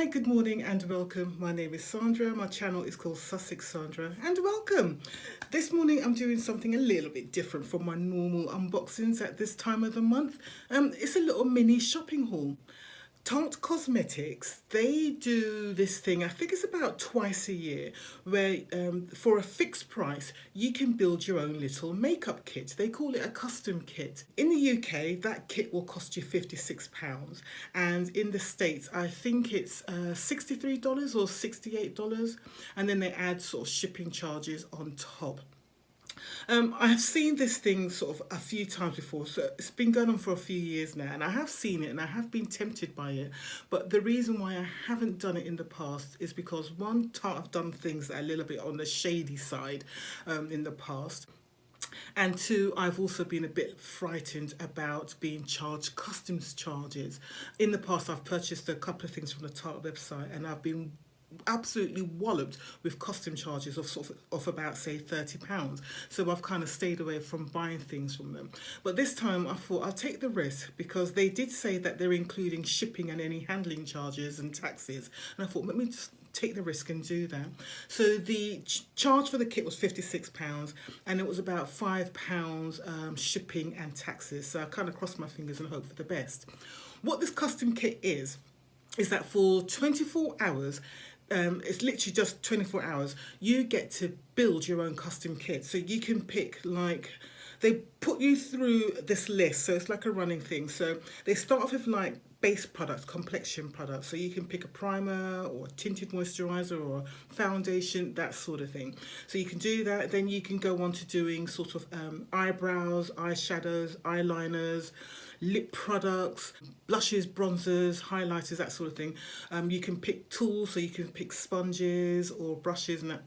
Hi, good morning and welcome. My name is Sandra. My channel is called Sussex Sandra and welcome. This morning I'm doing something a little bit different from my normal unboxings at this time of the month. It's a little mini shopping haul. Tarte Cosmetics, they do this thing, I think it's about twice a year, where for a fixed price, you can build your own little makeup kit. They call it a custom kit. In the UK, that kit will cost you £56. And in the States, I think it's $63 or $68. And then they add sort of shipping charges on top. I have seen this thing sort of a few times before, so it's been going on for a few years now, and I have seen it and I have been tempted by it. But the reason why I haven't done it in the past is because one, I've done things that are a little bit on the shady side in the past. And two, I've also been a bit frightened about being charged customs charges. In the past, I've purchased a couple of things from the Tarte website, and I've been absolutely walloped with custom charges of about say £30. So I've kind of stayed away from buying things from them. But this time I thought I'll take the risk because they did say that they're including shipping and any handling charges and taxes, and I thought let me just take the risk and do that. So the charge for the kit was £56 and it was about £5 shipping and taxes. So I kind of crossed my fingers and hope for the best. What this custom kit is that for 24 hours, it's literally just 24 hours, you get to build your own custom kit. So you can pick, like, they put you through this list, so it's like a running thing. So they start off with like base products, complexion products, so you can pick a primer or a tinted moisturizer or a foundation, that sort of thing. So you can do that. Then you can go on to doing sort of eyebrows, eyeshadows, eyeliners, lip products, blushes, bronzers, highlighters, that sort of thing. You can pick tools, so you can pick sponges or brushes and that.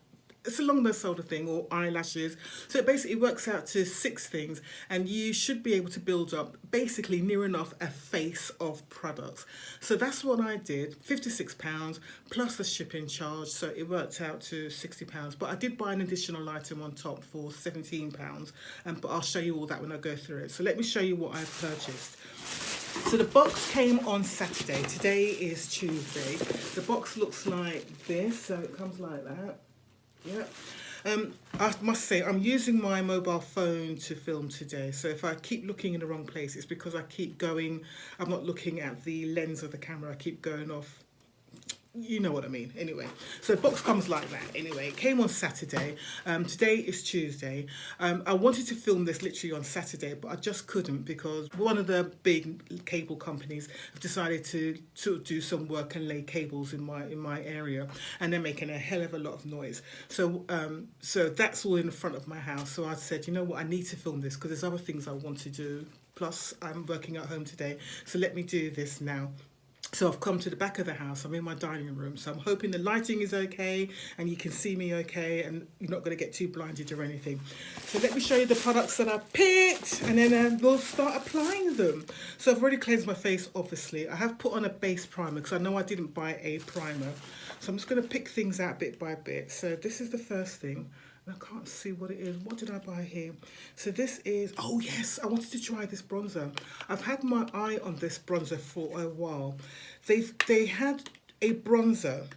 It's along that sort of thing, or eyelashes. So it basically works out to 6 things, and you should be able to build up basically near enough a face of products. So that's what I did, £56 plus the shipping charge, so it worked out to £60. But I did buy an additional item on top for £17, but I'll show you all that when I go through it. So let me show you what I've purchased. So the box came on Saturday. Today is Tuesday. The box looks like this, so it comes like that. Yeah. I must say I'm using my mobile phone to film today, so if I keep looking in the wrong place it's because I keep going, I'm not looking at the lens of the camera, I keep going off. You know what I mean. Anyway, so the box comes like that. Anyway, it came on Saturday. Today is Tuesday. I wanted to film this literally on Saturday, but I just couldn't because one of the big cable companies have decided to sort of do some work and lay cables in my area, and they're making a hell of a lot of noise. So so that's all in the front of my house. So I said, you know what, I need to film this because there's other things I want to do. Plus, I'm working at home today, so let me do this now. So I've come to the back of the house, I'm in my dining room, so I'm hoping the lighting is okay and you can see me okay and you're not going to get too blinded or anything. So let me show you the products that I picked and then we'll start applying them. So I've already cleansed my face, obviously. I have put on a base primer because I know I didn't buy a primer. So I'm just going to pick things out bit by bit. So this is the first thing. I can't see what it is. What did I buy here? So this is, oh yes, I wanted to try this bronzer. I've had my eye on this bronzer for a while. They had a bronzer,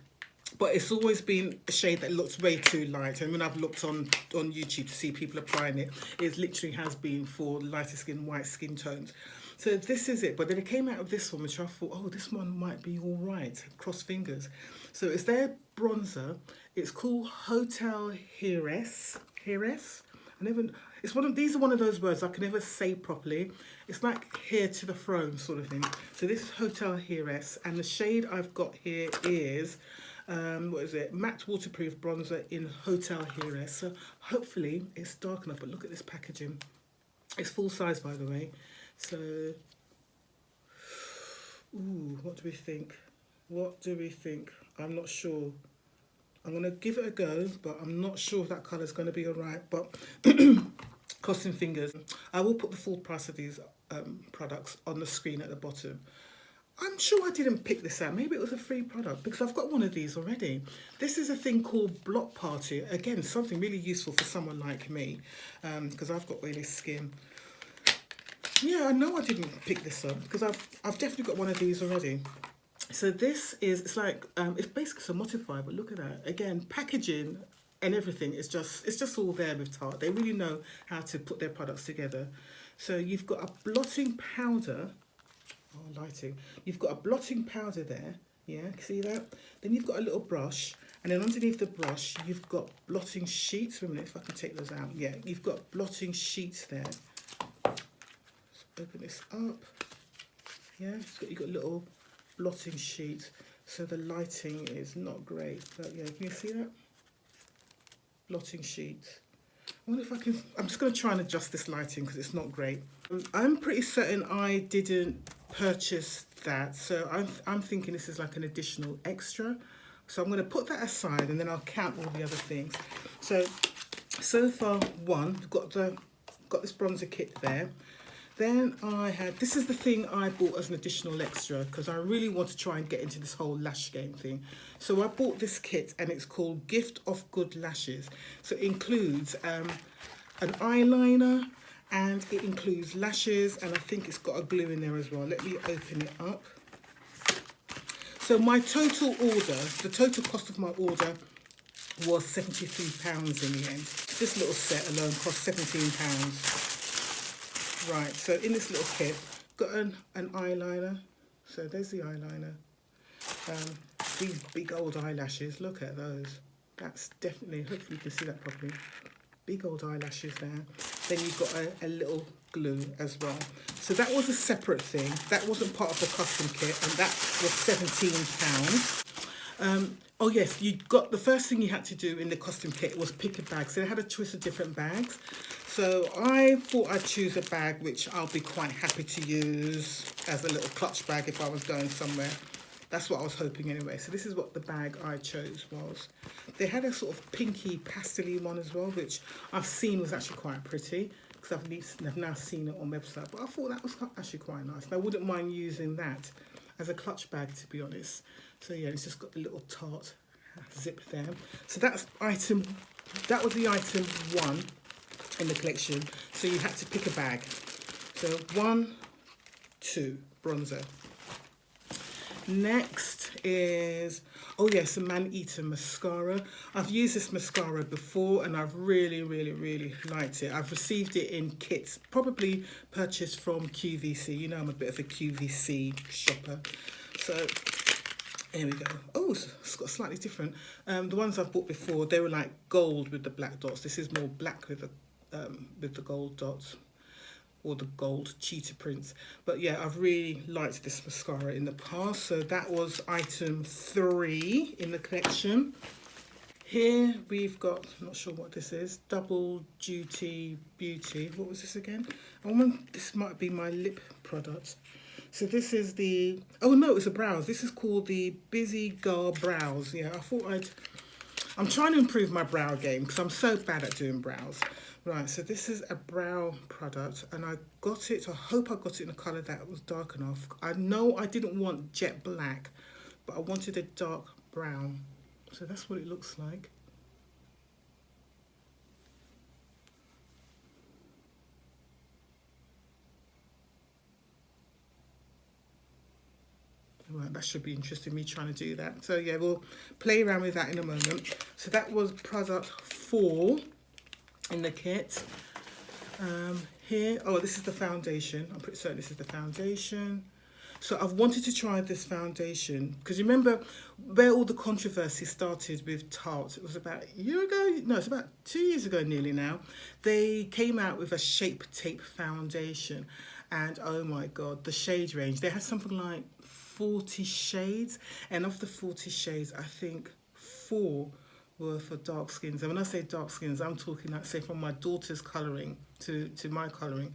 but it's always been a shade that looks way too light. And when I've looked on YouTube to see people applying it, it literally has been for lighter skin, white skin tones. So this is it. But then it came out of this one, which I thought, oh, this one might be all right. Cross fingers. So it's their bronzer. It's called Hotel Heiress. Heiress? It's these are one of those words I can never say properly. It's like hair to the throne sort of thing. So this is Hotel Heiress, and the shade I've got here is what is it? Matte waterproof bronzer in Hotel Heiress. So hopefully it's dark enough. But look at this packaging. It's full size, by the way. So, ooh, what do we think? What do we think? I'm not sure. I'm going to give it a go, but I'm not sure if that colour is going to be all right. But crossing fingers. I will put the full price of these products on the screen at the bottom. I'm sure I didn't pick this out. Maybe it was a free product because I've got one of these already. This is a thing called Block Party. Again, something really useful for someone like me because I've got oily skin. Yeah, I know I didn't pick this up because I've definitely got one of these already. So this is, it's like, it's basically some modifier, but look at that. Again, packaging and everything is just, it's just all there with Tarte. They really know how to put their products together. So you've got a blotting powder. Oh, lighting. You've got a blotting powder there. Yeah, see that? Then you've got a little brush. And then underneath the brush, you've got blotting sheets. Wait a minute, if I can take those out. Yeah, you've got blotting sheets there. Let's open this up. Yeah, you've got little blotting sheets. So the lighting is not great. But yeah, can you see that? Blotting sheets. I wonder if I can, I'm just going to try and adjust this lighting because it's not great. I'm pretty certain I didn't purchase that, so I'm thinking this is like an additional extra. So I'm going to put that aside and then I'll count all the other things. So far, one, we've got this bronzer kit there. Then I had, this is the thing I bought as an additional extra because I really want to try and get into this whole lash game thing. So I bought this kit and it's called Gift of Good Lashes. So it includes an eyeliner and it includes lashes, and I think it's got a glue in there as well. Let me open it up. So my total order, the total cost of my order was £73 in the end. This little set alone cost £17. Right, so in this little kit, got an eyeliner. So there's the eyeliner. These big old eyelashes, look at those. That's definitely, hopefully you can see that properly. Big old eyelashes there. Then you've got a little glue as well. So that was a separate thing. That wasn't part of the custom kit, and that was £17. Oh yes, you got, the first thing you had to do in the custom kit was pick a bag. So they had a choice of different bags. So I thought I'd choose a bag which I'll be quite happy to use as a little clutch bag if I was going somewhere. That's what I was hoping anyway. So this is what the bag I chose was. They had a sort of pinky pastel-y one as well, which I've seen was actually quite pretty because I've now seen it on website. But I thought that was actually quite nice. And I wouldn't mind using that as a clutch bag, to be honest. So yeah, it's just got the little Tarte zip there. So that was the item one in the collection. So you had to pick a bag. So 1, 2, bronzer. Next is, oh yes, a Man-Eater mascara. I've used this mascara before and I've really liked it. I've received it in kits, probably purchased from QVC. You know I'm a bit of a QVC shopper. So there we go. Oh, it's got slightly different. The ones I've bought before, they were like gold with the black dots. This is more black with the gold dots, or the gold cheetah prints. But yeah, I've really liked this mascara in the past. So that was item 3 in the collection. Here we've got, I'm not sure what this is, Double Duty Beauty. What was this again? This might be my lip product. So this is the, oh no, it's a brows. This is called the Busy Girl Brows. Yeah, I'm trying to improve my brow game because I'm so bad at doing brows. Right, so this is a brow product and I got it, I hope I got it in a colour that was dark enough. I know I didn't want jet black, but I wanted a dark brown. So that's what it looks like. Right, that should be interesting, me trying to do that. So yeah, we'll play around with that in a moment. So that was product 4 in the kit. Here, oh, this is the foundation. I'm pretty certain this is the foundation. So I've wanted to try this foundation because you remember where all the controversy started with Tarte. It was about a year ago. No, it's about 2 years ago nearly now. They came out with a Shape Tape foundation. And oh my God, the shade range. They had something like 40 shades. And of the 40 shades, I think 4 were for dark skins. And when I say dark skins, I'm talking like, say, from my daughter's colouring to my colouring.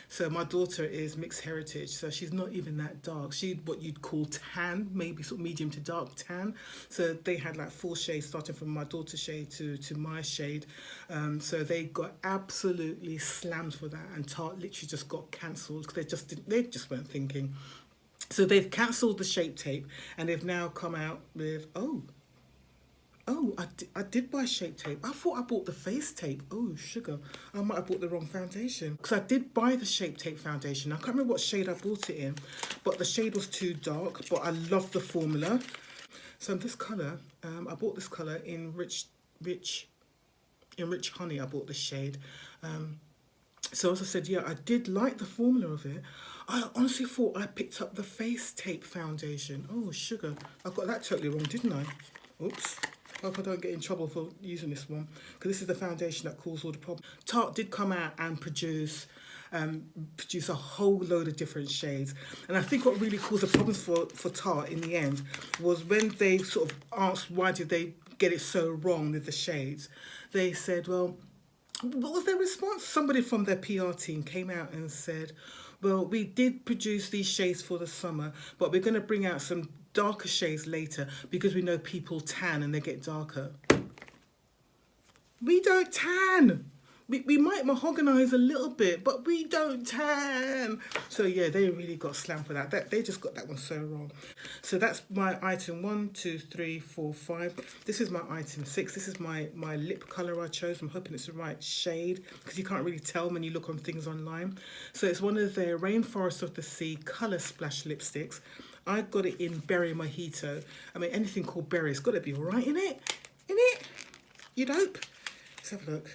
So my daughter is mixed heritage, so she's not even that dark. She's what you'd call tan, maybe sort of medium to dark tan. So they had like 4 shades starting from my daughter's shade to my shade. So they got absolutely slammed for that, and Tarte literally just got cancelled because they just weren't thinking. So they've cancelled the Shape Tape and they've now come out with, oh, Oh, I did buy shape tape. I thought I bought the face tape. Oh, sugar. I might have bought the wrong foundation. Because I did buy the shape tape foundation. I can't remember what shade I bought it in, but the shade was too dark, but I love the formula. So this colour, I bought this colour in rich honey. I bought this shade. So as I said, yeah, I did like the formula of it. I honestly thought I picked up the face tape foundation. Oh, sugar. I got that totally wrong, didn't I? Oops. Hope I don't get in trouble for using this one, because this is the foundation that caused all the problems. Tarte did come out and produce a whole load of different shades. And I think what really caused the problems for Tarte in the end was when they sort of asked why did they get it so wrong with the shades. They said, well, what was their response? Somebody from their PR team came out and said, well, we did produce these shades for the summer, but we're going to bring out some darker shades later because we know people tan and they get darker. We don't tan. We might mahoganyze a little bit, but we don't tan. So yeah, they really got slammed for that. They just got that one so wrong. So that's my item 1, 2, 3, 4, 5. This is my item 6. This is my lip colour I chose. I'm hoping it's the right shade because you can't really tell when you look on things online. So it's one of their Rainforest of the Sea Colour Splash lipsticks. I got it in Berry Mojito. I mean, anything called berry's got to be all right in it. You dope? Let's have a look.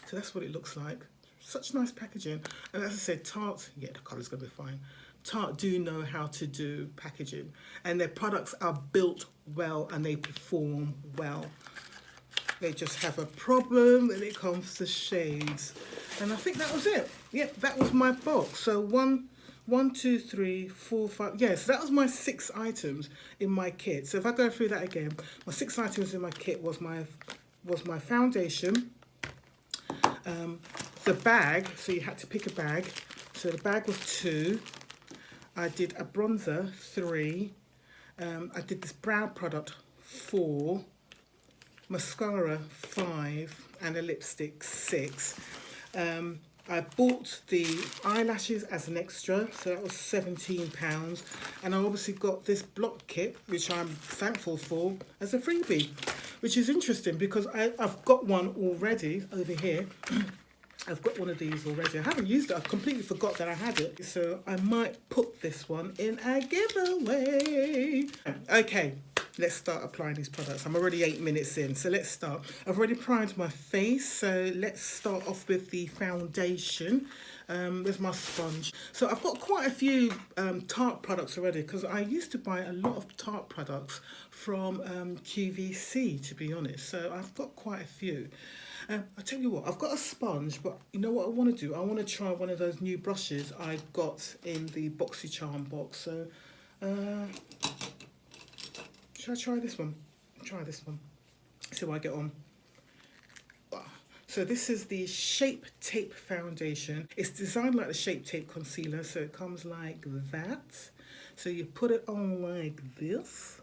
So that's what it looks like. Such nice packaging. And as I said, Tarte, yeah, the colour's going to be fine. Tarte do know how to do packaging. And their products are built well and they perform well. They just have a problem when it comes to shades. And I think that was it. Yep, that was my box. So 1, 2, 3, 4, 5. Yes, that was my 6 items in my kit. So if I go through that again, my 6 items in my kit was my foundation. The bag, so you had to pick a bag. So the bag was 2. I did a bronzer, 3. I did this brow product, 4. Mascara, 5. And a lipstick, 6. I bought the eyelashes as an extra, so that was £17. And I obviously got this block kit, which I'm thankful for, as a freebie, which is interesting because I've got one already over here. I've got one of these already. I haven't used it. I completely forgot that I had it. So I might put this one in a giveaway. Okay, let's start applying these products. I'm already 8 minutes in, so let's start. I've already primed my face, so let's start off with the foundation. There's my sponge. So I've got quite a few Tarte products already because I used to buy a lot of Tarte products from QVC, to be honest. So I've got quite a few. I'll tell you what, I've got a sponge, but you know what I want to do? I want to try one of those new brushes I got in the BoxyCharm box. So, should I try this one? Try this one. See how I get on. So this is the Shape Tape Foundation. It's designed like the Shape Tape Concealer, so it comes like that. So you put it on like this.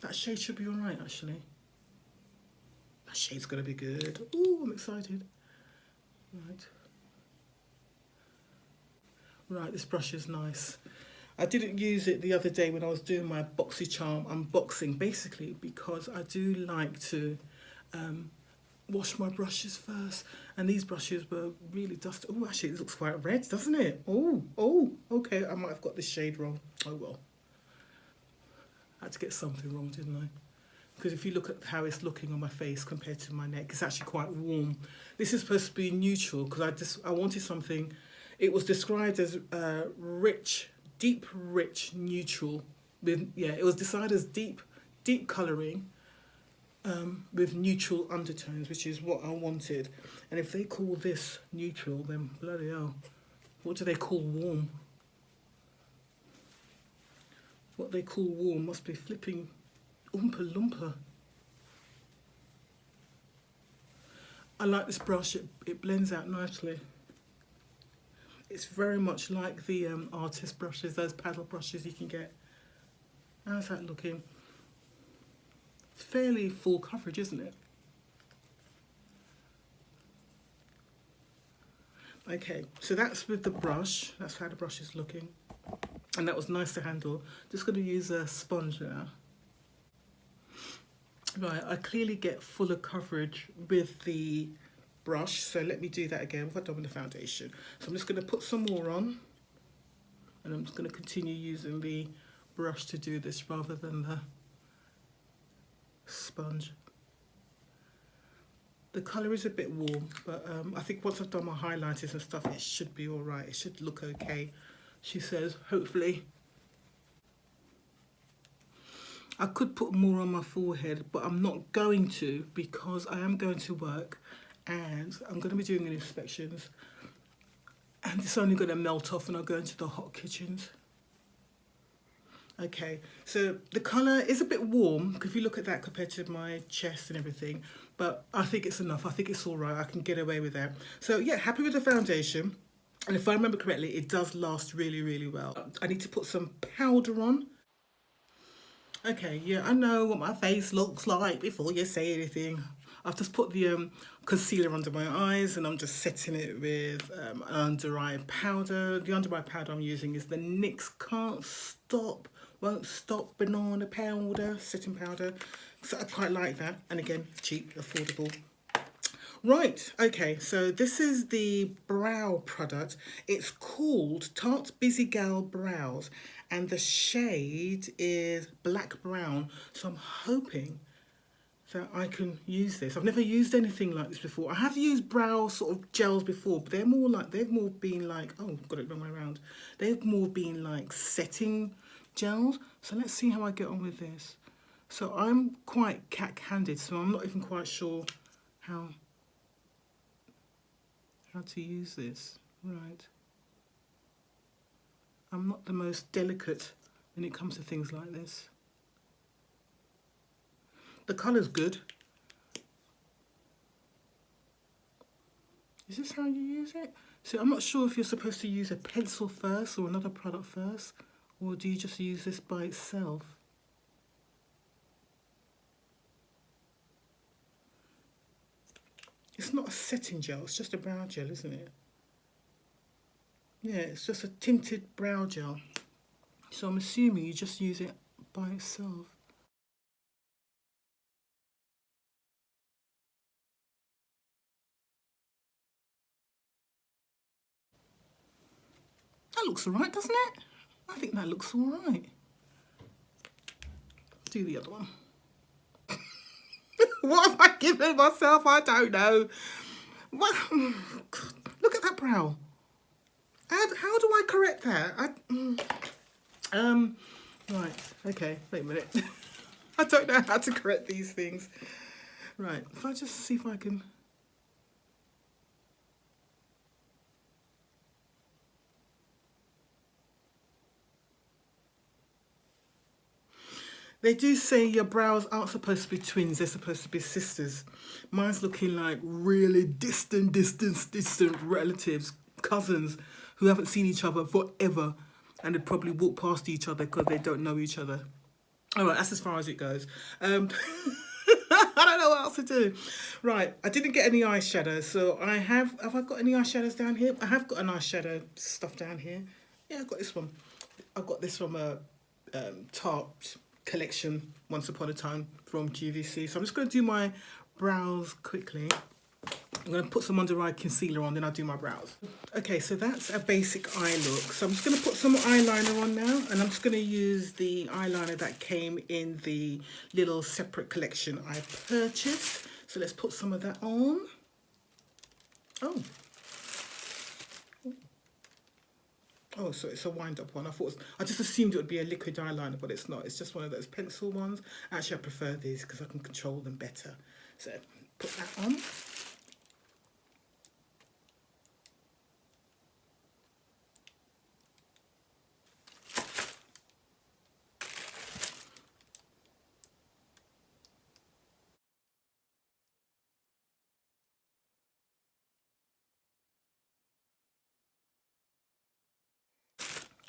That shade should be all right, actually. That shade's gonna be good. Ooh, I'm excited. Right, this brush is nice. I didn't use it the other day when I was doing my BoxyCharm unboxing, basically because I do like to wash my brushes first, and these brushes were really dusty. Oh, actually, it looks quite red, doesn't it? Oh, okay, I might have got this shade wrong. Oh well. I had to get something wrong, didn't I? Because if you look at how it's looking on my face compared to my neck, it's actually quite warm. This is supposed to be neutral because I wanted something. It was described as rich, deep, rich, neutral. It was decided as deep colouring with neutral undertones, which is what I wanted. And if they call this neutral, then bloody hell, what do they call warm? What they call warm must be flipping Oompa Loompa. I like this brush, it blends out nicely. It's very much like the artist brushes, those paddle brushes you can get. How's that looking? It's fairly full coverage, isn't it? Okay, so that's with the brush. That's how the brush is looking. And that was nice to handle. Just going to use a sponge now. Right, I clearly get fuller coverage with the brush, so let me do that again. What I've done with the foundation. So I'm just going to put some more on, and I'm just going to continue using the brush to do this rather than the sponge. The colour is a bit warm, but I think once I've done my highlighters and stuff, it should be alright. It should look okay, she says, hopefully. I could put more on my forehead, but I'm not going to because I am going to work and I'm going to be doing inspections, and it's only going to melt off when I go into the hot kitchens. Okay, so the colour is a bit warm if you look at that compared to my chest and everything, but I think it's enough. I think it's all right. I can get away with that. So yeah, happy with the foundation. And if I remember correctly, it does last really, really well. I need to put some powder on. Okay, yeah, I know what my face looks like before you say anything. I've just put the concealer under my eyes and I'm just setting it with an under eye powder. The under eye powder I'm using is the NYX Can't Stop, Won't Stop Banana Powder, setting powder. So I quite like that. And again, cheap, affordable. Right, okay, so this is the brow product. It's called Tarte Busy Gal Brows and the shade is black brown. So I'm hoping that I can use this. I've never used anything like this before. I have used brow sort of gels before, but they've more been like, oh, got it the wrong way around. They've more been like setting gels. So let's see how I get on with this. So I'm quite cat-handed, so I'm not even quite sure how to use this. Right. I'm not the most delicate when it comes to things like this. The colour's good. Is this how you use it? So I'm not sure if you're supposed to use a pencil first or another product first, or do you just use this by itself? It's not a setting gel, it's just a brow gel, isn't it? Yeah, it's just a tinted brow gel. So I'm assuming you just use it by itself. That looks alright, doesn't it? I think that looks alright. Do the other one. What have I given myself? I don't know. What? Look at that brow. How do I correct that? Right, okay, wait a minute. I don't know how to correct these things. Right, if I just see if I can... They do say your brows aren't supposed to be twins, they're supposed to be sisters. Mine's looking like really distant relatives, cousins, who haven't seen each other forever and they probably walk past each other because they don't know each other. All right, that's as far as it goes. I don't know what else to do. Right, I didn't get any eyeshadow, so have I got any eyeshadows down here? I have got an eyeshadow stuff down here. Yeah, I've got this one. I got this from a Tarte collection once upon a time from QVC. So I'm just going to do my brows quickly. I'm going to put some under eye concealer on, then I'll do my brows. Okay, so that's a basic eye look. So I'm just going to put some eyeliner on now, and I'm just going to use the eyeliner that came in the little separate collection I purchased. So let's put some of that on. Oh. Oh, so it's a wind-up one. I just assumed it would be a liquid eyeliner, but it's not. It's just one of those pencil ones. Actually, I prefer these because I can control them better. So put that on.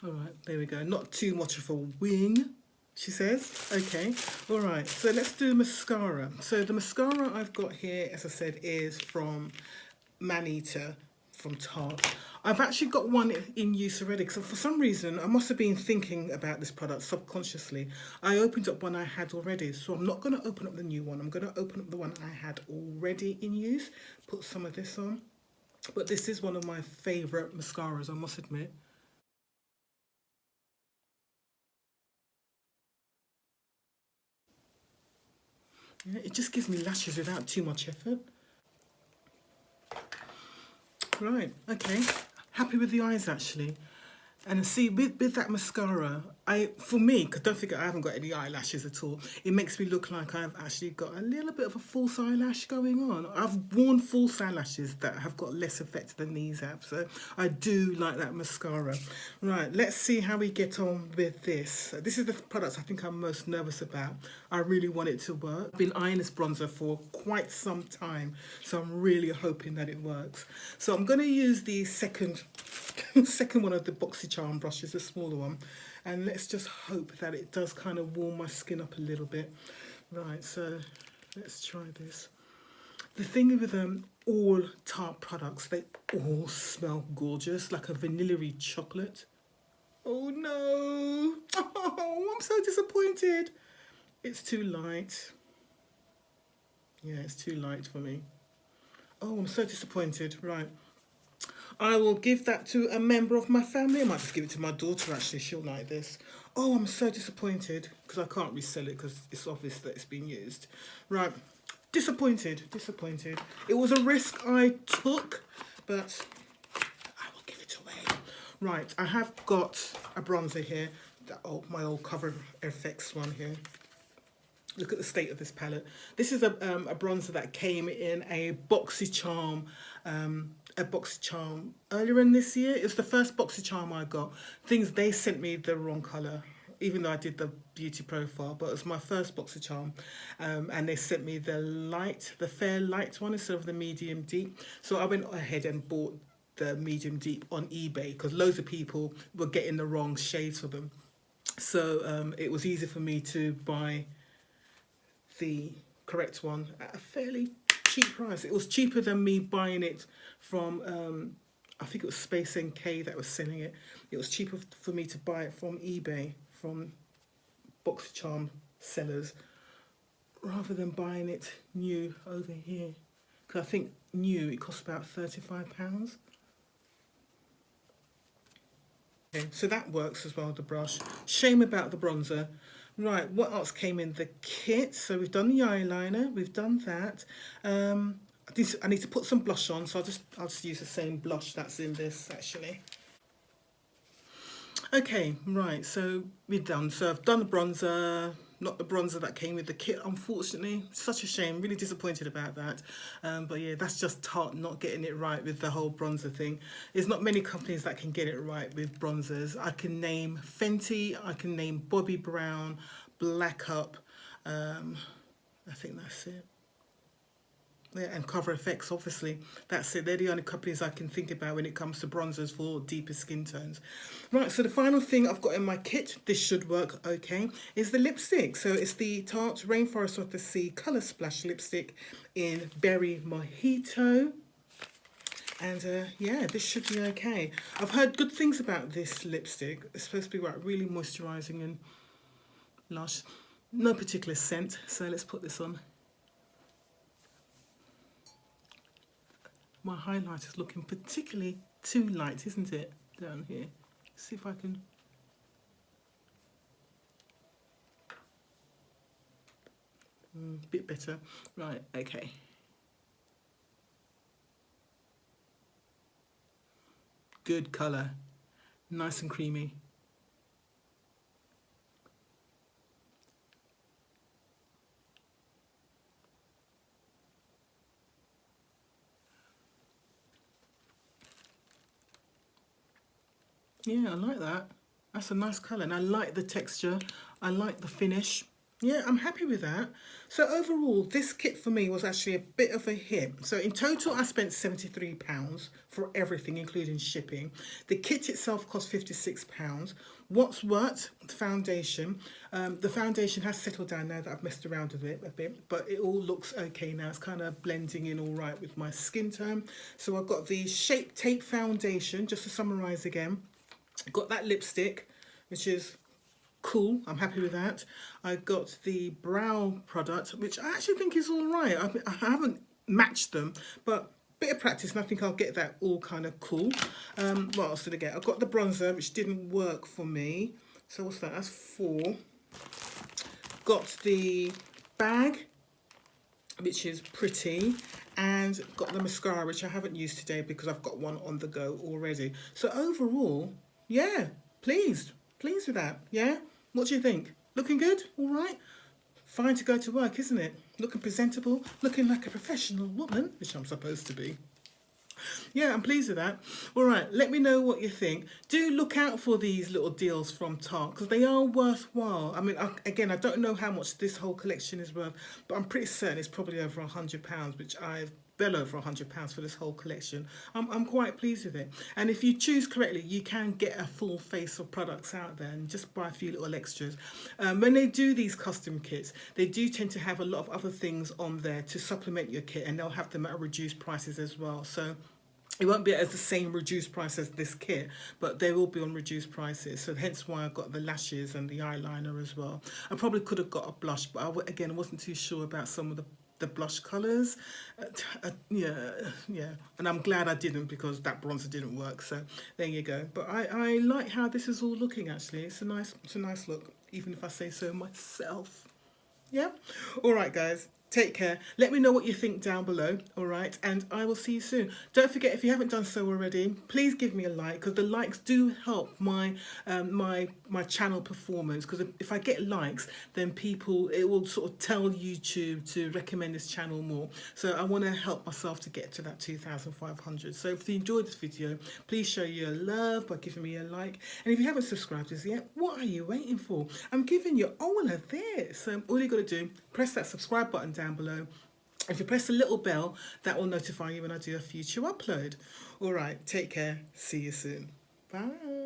All right, there we go. Not too much of a wing, she says. Okay, all right, so let's do mascara. So the mascara I've got here, as I said, is from Maneater from Tarte. I've actually got one in use already because for some reason I must have been thinking about this product subconsciously. I opened up one I had already, so I'm not going to open up the new one. I'm going to open up the one I had already in use, put some of this on. But this is one of my favourite mascaras, I must admit. Yeah, it just gives me lashes without too much effort. Right, okay. Happy with the eyes actually. And see, with that mascara, for me, because don't forget I haven't got any eyelashes at all, it makes me look like I've actually got a little bit of a false eyelash going on. I've worn false eyelashes that have got less effect than these have, so I do like that mascara. Right, let's see how we get on with this. This is the product I think I'm most nervous about. I really want it to work. I've been eyeing this bronzer for quite some time, so I'm really hoping that it works. So I'm going to use the second one of the BoxyCharm brushes, the smaller one, and let's just hope that it does kind of warm my skin up a little bit. Right, so let's try this. The thing with all Tarte products, they all smell gorgeous, like a vanilla-y chocolate. Oh no! Oh, I'm so disappointed. It's too light. Yeah, it's too light for me. Oh, I'm so disappointed. Right. I will give that to a member of my family. I might just give it to my daughter, actually. She'll like this. Oh, I'm so disappointed because I can't resell it because it's obvious that it's been used. Right. Disappointed. Disappointed. It was a risk I took, but I will give it away. Right. I have got a bronzer here. My old Cover FX one here. Look at the state of this palette. This is a bronzer that came in a BoxyCharm earlier in this year. It was the first BoxyCharm I got. Things they sent me the wrong colour, even though I did the beauty profile, but it was my first BoxyCharm, and they sent me the fair light one instead of the medium deep. So I went ahead and bought the medium deep on eBay because loads of people were getting the wrong shades for them. So it was easy for me to buy the correct one at a fairly cheap price. It was cheaper than me buying it from, I think it was Space NK that was selling it. It was cheaper for me to buy it from eBay, from BoxyCharm sellers, rather than buying it new over here. Because I think new, it costs about £35. Okay, so that works as well, the brush. Shame about the bronzer. Right, what else came in the kit? So we've done the eyeliner, we've done that. I need to put some blush on, so I'll just use the same blush that's in this actually. Okay, right, so we're done. So I've done the bronzer, not the bronzer that came with the kit, unfortunately. Such a shame, really disappointed about that. But yeah, that's just Tarte not getting it right with the whole bronzer thing. There's not many companies that can get it right with bronzers. I can name Fenty, I can name Bobbi Brown, Black Up, I think that's it. Yeah, and Cover FX, obviously. That's it. They're the only companies I can think about when it comes to bronzers for deeper skin tones. Right, so the final thing I've got in my kit, this should work okay, is the lipstick. So it's the Tarte Rainforest of the Sea Colour Splash lipstick in Berry Mojito. And yeah, this should be okay. I've heard good things about this lipstick. It's supposed to be really moisturising and lush. No particular scent, so let's put this on. My highlight is looking particularly too light, isn't it? Down here. See if I can... bit better. Right, okay. Good colour. Nice and creamy. Yeah, I like that. That's a nice colour, and I like the texture. I like the finish. Yeah, I'm happy with that. So overall, this kit for me was actually a bit of a hit. So in total, I spent £73 for everything, including shipping. The kit itself cost £56. What's what? The foundation. The foundation has settled down now that I've messed around with it a bit, but it all looks okay now. It's kind of blending in all right with my skin tone. So I've got the Shape Tape foundation, just to summarise again. Got that lipstick, which is cool. I'm happy with that. I got the brow product, which I actually think is all right. I haven't matched them, but bit of practice and I think I'll get that all kind of cool. What else did I get? I got the bronzer, which didn't work for me. So what's that? That's 4. Got the bag, which is pretty, and got the mascara, which I haven't used today because I've got one on the go already. So overall, yeah, pleased with that. Yeah, what do you think? Looking good? All right. Fine to go to work, isn't it? Looking presentable, looking like a professional woman, which I'm supposed to be. Yeah, I'm pleased with that. All right, let me know what you think. Do look out for these little deals from Tarte because they are worthwhile. I mean, again, I don't know how much this whole collection is worth, but I'm pretty certain it's probably over £100, which I've well over £100 for this whole collection. I'm quite pleased with it. And if you choose correctly, you can get a full face of products out there and just buy a few little extras. When they do these custom kits, they do tend to have a lot of other things on there to supplement your kit, and they'll have them at reduced prices as well. So it won't be at the same reduced price as this kit, but they will be on reduced prices. So hence why I got the lashes and the eyeliner as well. I probably could have got a blush, but again, I wasn't too sure about some of the blush colours. Yeah, and I'm glad I didn't because that bronzer didn't work. So there you go. But I like how this is all looking. Actually, it's a nice look, even if I say so myself. Yeah. All right, guys. Take care. Let me know what you think down below. All right. And I will see you soon. Don't forget, if you haven't done so already, please give me a like because the likes do help my channel performance. Because if I get likes, then it will sort of tell YouTube to recommend this channel more. So I want to help myself to get to that 2,500. So if you enjoyed this video, please show your love by giving me a like. And if you haven't subscribed as yet, what are you waiting for? I'm giving you all of this. So all you got to do, press that subscribe button down below. If you press the little bell, that will notify you when I do a future upload. All right, take care. See you soon. Bye.